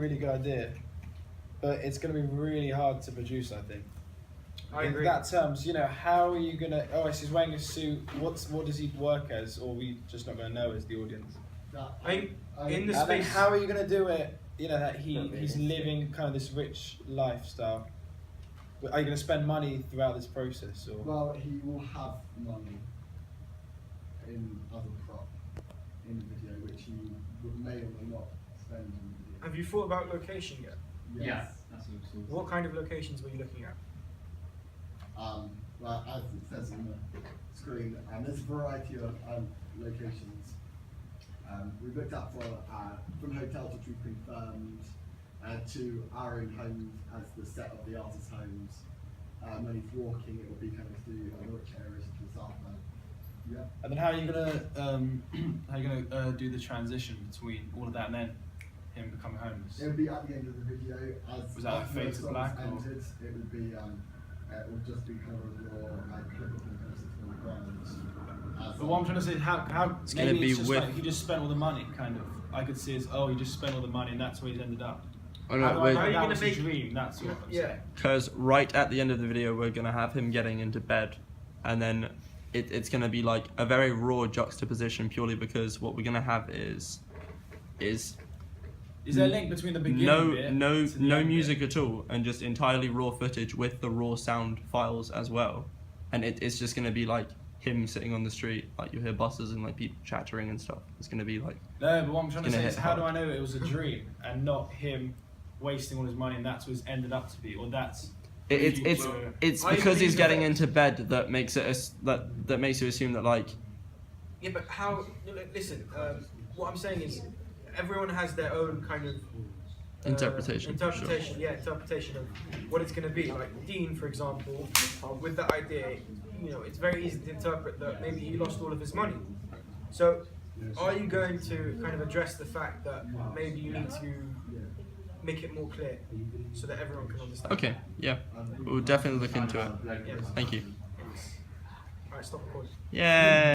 really good idea, but it's going to be really hard to produce, I think. I In agree. that terms, you know, how are you going to... Oh, he's wearing a suit. What does he work as? Or are we just not going to know as the audience? In the And then space. how are you going to do it, you know, that he's living kind of this rich lifestyle? Are you going to spend money throughout this process? Or? Well, he will have money in other prop in the video, which he may or may not spend in the video. Have you thought about location yet? Yes. That's what it's What kind of locations were you looking at? Well, as it says on the screen, there's a variety of locations. We've looked at from hotels which we've confirmed to our own homes as the set of the artist's homes. When he's walking, it will be kind of through the rich areas to the south end. Yeah. And then how are you gonna do the transition between all of that and then him becoming homeless? It would be at the end of the video as Was that like Fade to Black, or? entered. It would be it would just be kind of a raw clip of him kind of sitting on the ground. But what I'm trying to say is how It's maybe gonna be it's just with- like he just spent all the money, kind of. I could see as he just spent all the money and that's where he's ended up. Oh, How no, do I know How are you that gonna was a make- dream? That's what I'm saying. because right at the end of the video we're gonna have him getting into bed, and then it's gonna be like a very raw juxtaposition purely because what we're gonna have is Is there a link between the beginning bit no to the no end music bit? at all, and just entirely raw footage with the raw sound files as well, and it's just gonna be like him sitting on the street, like you hear buses and like people chattering and stuff. It's gonna be like No, but what I'm trying to It's say gonna is hit how do hard. I know it was a dream and not him wasting all his money and that's what it's ended up to be, or that's it's future- it's I because he's believe getting that- into bed that makes it that makes you assume that like Yeah, but how? Listen, what I'm saying is, everyone has their own kind of Interpretation, Interpretation, yeah, interpretation of what it's going to be. Like Dean, for example, with that idea, you know, it's very easy to interpret that maybe he lost all of his money. So, are you going to kind of address the fact that maybe you need to make it more clear so that everyone can understand? okay, yeah, we'll definitely look into it. Yes. Thank you. Alright, stop recording. Yay!